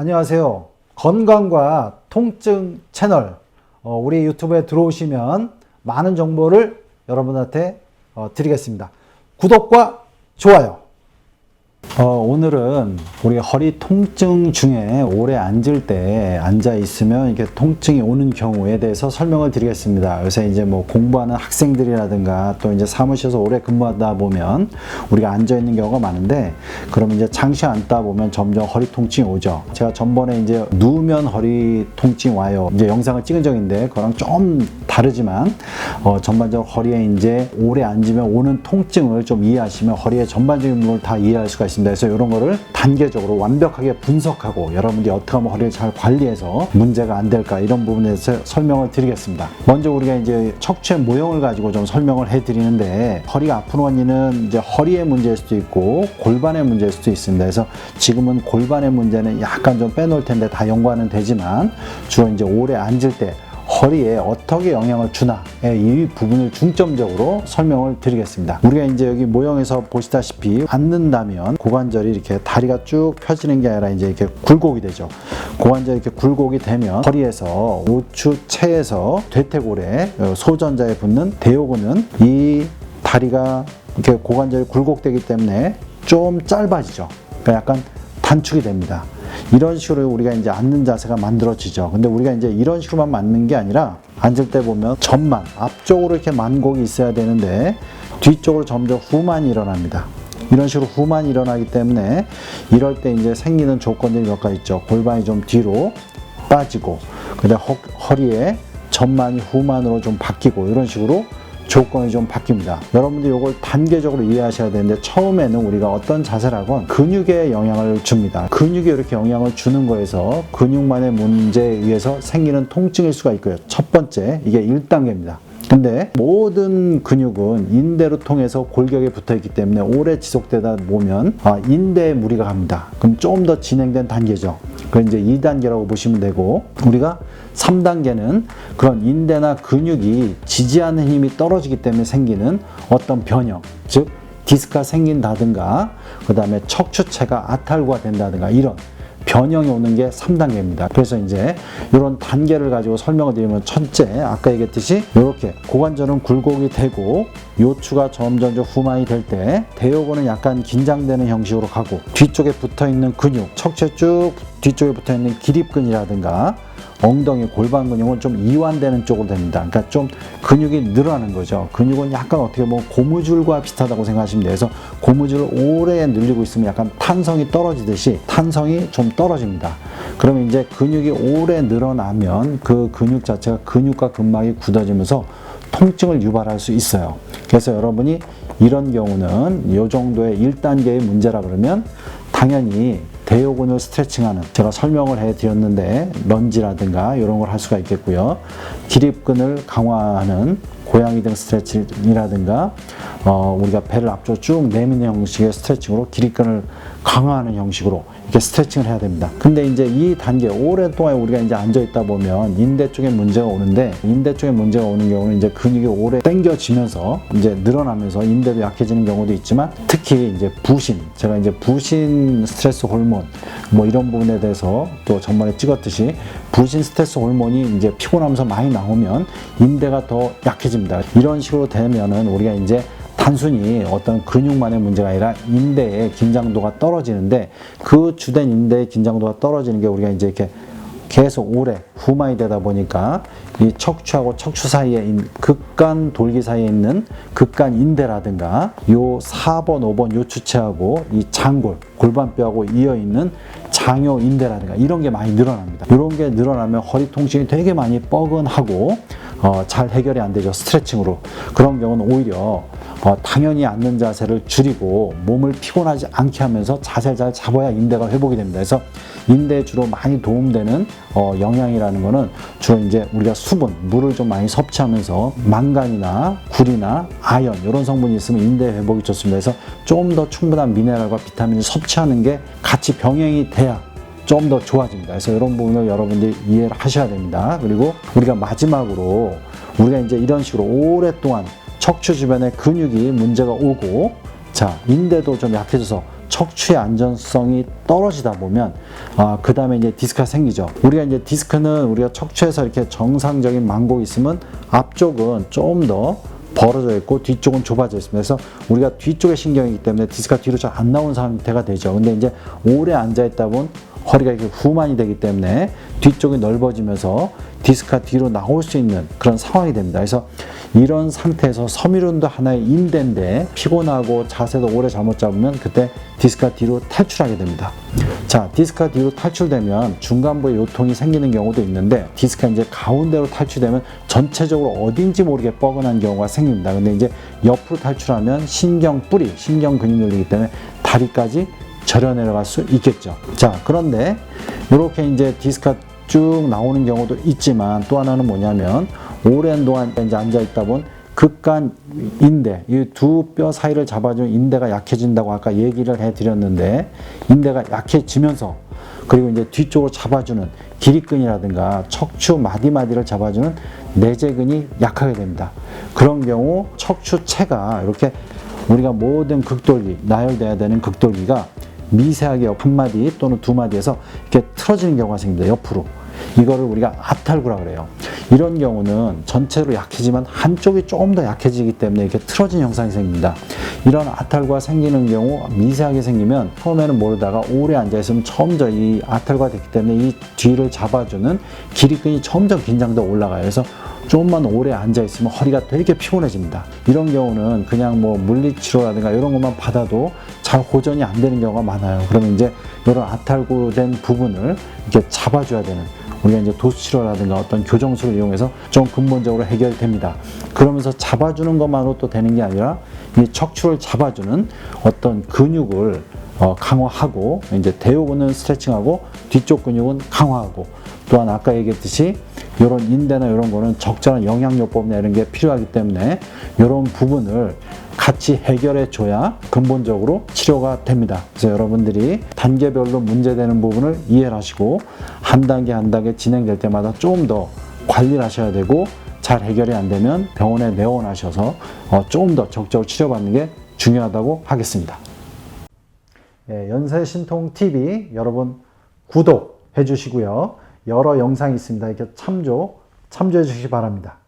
안녕하세요. 건강과 통증 채널 우리 유튜브에 들어오시면 많은 정보를 여러분한테 드리겠습니다. 구독과 좋아요. 오늘은 우리가 허리 통증 중에 오래 앉을 때 앉아 있으면 이렇게 통증이 오는 경우에 대해서 설명을 드리겠습니다. 요새 이제 뭐 공부하는 학생들이라든가 또 이제 사무실에서 오래 근무하다 보면 우리가 앉아 있는 경우가 많은데, 그러면 이제 잠시 앉다 보면 점점 허리 통증이 오죠. 제가 전번에 이제 누우면 허리 통증이 와요, 이제 영상을 찍은 적인데 그거랑 좀 다르지만 전반적으로 허리에 이제 오래 앉으면 오는 통증을 좀 이해하시면 허리의 전반적인 부분을 다 이해할 수가 있습니다. 그래서 이런 거를 단계적으로 완벽하게 분석하고 여러분들이 어떻게 하면 허리를 잘 관리해서 문제가 안 될까, 이런 부분에 대해서 설명을 드리겠습니다. 먼저 우리가 이제 척추의 모형을 가지고 좀 설명을 해 드리는데, 허리가 아픈 원인은 이제 허리의 문제일 수도 있고 골반의 문제일 수도 있습니다. 그래서 지금은 골반의 문제는 약간 좀 빼놓을 텐데 다 연관은 되지만, 주로 이제 오래 앉을 때 허리에 어떻게 영향을 주나, 이 부분을 중점적으로 설명을 드리겠습니다. 우리가 이제 여기 모형에서 보시다시피 앉는다면 고관절이 이렇게 다리가 쭉 펴지는 게 아니라 이제 이렇게 굴곡이 되죠. 고관절이 이렇게 굴곡이 되면 허리에서 우측체에서 대퇴골에 소전자에 붙는 대요근은 이 다리가 이렇게 고관절이 굴곡되기 때문에 좀 짧아지죠. 그러니까 약간 단축이 됩니다. 이런 식으로 우리가 이제 앉는 자세가 만들어지죠. 근데 우리가 이제 이런 식으로만 앉는 게 아니라, 앉을 때 보면 전만, 앞쪽으로 이렇게 만곡이 있어야 되는데 뒤쪽으로 점점 후만이 일어납니다. 이런 식으로 후만이 일어나기 때문에 이럴 때 이제 생기는 조건들이 몇 가지 있죠. 골반이 좀 뒤로 빠지고, 그다음 허리에 전만이 후만으로 좀 바뀌고, 이런 식으로 조건이 좀 바뀝니다. 여러분들 이걸 단계적으로 이해하셔야 되는데, 처음에는 우리가 어떤 자세라건 근육에 영향을 줍니다. 근육에 이렇게 영향을 주는 거에서 근육만의 문제에 의해서 생기는 통증일 수가 있고요. 첫 번째, 이게 1단계입니다. 근데 모든 근육은 인대로 통해서 골격에 붙어 있기 때문에 오래 지속되다 보면 인대에 무리가 갑니다. 그럼 좀 더 진행된 단계죠. 그건 이제 2단계라고 보시면 되고, 우리가 3단계는 그런 인대나 근육이 지지하는 힘이 떨어지기 때문에 생기는 어떤 변형, 즉 디스크가 생긴다든가, 그 다음에 척추체가 아탈구가 된다든가, 이런 변형이 오는 게 3단계입니다. 그래서 이제 이런 단계를 가지고 설명을 드리면, 첫째, 아까 얘기했듯이 이렇게 고관절은 굴곡이 되고 요추가 점점 후만이 될 때 대요근은 약간 긴장되는 형식으로 가고, 뒤쪽에 붙어있는 근육, 척추에 쭉 뒤쪽에 붙어있는 기립근이라든가 엉덩이, 골반 근육은 좀 이완되는 쪽으로 됩니다. 그러니까 좀 근육이 늘어나는 거죠. 근육은 약간 어떻게 보면 고무줄과 비슷하다고 생각하시면 돼요. 그래서 고무줄을 오래 늘리고 있으면 약간 탄성이 떨어지듯이 탄성이 좀 떨어집니다. 그러면 이제 근육이 오래 늘어나면 그 근육 자체가 근육과 근막이 굳어지면서 통증을 유발할 수 있어요. 그래서 여러분이 이런 경우는 이 정도의 1단계의 문제라 그러면 당연히 대요근을 스트레칭하는, 제가 설명을 해드렸는데 런지라든가 이런 걸 할 수가 있겠고요. 기립근을 강화하는 고양이 등 스트레칭이라든가 우리가 배를 앞쪽으로 쭉 내미는 형식의 스트레칭으로 기립근을 강화하는 형식으로 이렇게 스트레칭을 해야 됩니다. 근데 이제 이 단계, 오랫동안 우리가 이제 앉아 있다 보면 인대 쪽에 문제가 오는데, 인대 쪽에 문제가 오는 경우는 이제 근육이 오래 당겨지면서 이제 늘어나면서 인대도 약해지는 경우도 있지만, 특히 이제 부신, 제가 이제 부신 스트레스 호르몬 뭐 이런 부분에 대해서 또 전번에 찍었듯이, 부신 스트레스 호르몬이 이제 피곤하면서 많이 나오면 인대가 더 약해집니다. 이런 식으로 되면은 우리가 이제 단순히 어떤 근육만의 문제가 아니라 인대의 긴장도가 떨어지는데, 그 주된 인대의 긴장도가 떨어지는 게 우리가 이제 이렇게 계속 오래 후만이 되다 보니까 이 척추하고 척추 사이에 극간 돌기 사이에 있는 극간 인대라든가 요 4번, 5번 요추체하고 이 장골, 골반뼈하고 이어 있는 장요 인대라든가 이런 게 많이 늘어납니다. 이런 게 늘어나면 허리 통증이 되게 많이 뻐근하고 잘 해결이 안 되죠. 스트레칭으로. 그런 경우는 오히려 당연히 앉는 자세를 줄이고 몸을 피곤하지 않게 하면서 자세를 잘 잡아야 인대가 회복이 됩니다. 그래서 인대에 주로 많이 도움되는 영양이라는 거는 주로 이제 우리가 수분, 물을 좀 많이 섭취하면서 망간이나 굴이나 아연 이런 성분이 있으면 인대 회복이 좋습니다. 그래서 좀 더 충분한 미네랄과 비타민을 섭취하는 게 같이 병행이 돼야 좀 더 좋아집니다. 그래서 이런 부분을 여러분들이 이해를 하셔야 됩니다. 그리고 우리가 마지막으로 우리가 이제 이런 식으로 오랫동안 척추 주변에 근육이 문제가 오고, 자, 인대도 좀 약해져서 척추의 안전성이 떨어지다 보면 그 다음에 이제 디스크가 생기죠. 우리가 이제 디스크는 우리가 척추에서 이렇게 정상적인 망곡이 있으면 앞쪽은 좀 더 벌어져 있고 뒤쪽은 좁아져 있습니다. 그래서 우리가 뒤쪽에 신경이기 때문에 디스크가 뒤로 잘 안 나오는 상태가 되죠. 근데 이제 오래 앉아 있다 보면 허리가 이렇게 후만이 되기 때문에 뒤쪽이 넓어지면서 디스크가 뒤로 나올 수 있는 그런 상황이 됩니다. 그래서 이런 상태에서 섬유륜도 하나의 인대인데 피곤하고 자세도 오래 잘못 잡으면 그때 디스크가 뒤로 탈출하게 됩니다. 자, 디스크가 뒤로 탈출되면 중간부에 요통이 생기는 경우도 있는데 디스크가 이제 가운데로 탈출되면 전체적으로 어딘지 모르게 뻐근한 경우가 생깁니다. 근데 이제 옆으로 탈출하면 신경 뿌리, 신경 근육 눌리기 때문에 다리까지 절여 내려갈 수 있겠죠. 자, 그런데 이렇게 이제 디스크가 쭉 나오는 경우도 있지만 또 하나는 뭐냐면 오랜 동안 이제 앉아 있다 보면 극간 인대, 이 두 뼈 사이를 잡아주는 인대가 약해진다고 아까 얘기를 해드렸는데 인대가 약해지면서 그리고 이제 뒤쪽으로 잡아주는 기립근이라든가 척추 마디마디를 잡아주는 내재근이 약하게 됩니다. 그런 경우 척추체가 이렇게 우리가 모든 극돌기, 나열돼야 되는 극돌기가 미세하게 옆 한 마디 또는 두 마디에서 이렇게 틀어지는 경우가 생깁니다. 옆으로. 이거를 우리가 아탈구라 그래요. 이런 경우는 전체로 약해지만 한쪽이 조금 더 약해지기 때문에 이렇게 틀어진 형상이 생깁니다. 이런 아탈구가 생기는 경우 미세하게 생기면 처음에는 모르다가 오래 앉아있으면 점점 이 아탈구가 됐기 때문에 이 뒤를 잡아주는 기립근이 점점 긴장도 올라가요. 그래서 조금만 오래 앉아있으면 허리가 되게 피곤해집니다. 이런 경우는 그냥 뭐 물리치료라든가 이런 것만 받아도 잘 호전이 안 되는 경우가 많아요. 그러면 이제 이런 아탈구된 부분을 이렇게 잡아줘야 되는 우리가 이제 도수치료라든가 어떤 교정술을 이용해서 좀 근본적으로 해결됩니다. 그러면서 잡아주는 것만으로 또 되는 게 아니라 이 척추를 잡아주는 어떤 근육을 강화하고 이제 대요근은 스트레칭하고 뒤쪽 근육은 강화하고 또한 아까 얘기했듯이 이런 인대나 이런 거는 적절한 영양요법이나 이런 게 필요하기 때문에 이런 부분을 같이 해결해 줘야 근본적으로 치료가 됩니다. 그래서 여러분들이 단계별로 문제되는 부분을 이해를 하시고 한 단계 한 단계 진행될 때마다 좀 더 관리를 하셔야 되고 잘 해결이 안 되면 병원에 내원하셔서 조금 더 적극적으로 치료받는 게 중요하다고 하겠습니다. 연세신통TV 여러분 구독해 주시고요. 여러 영상이 있습니다. 이렇게 참조해 주시기 바랍니다.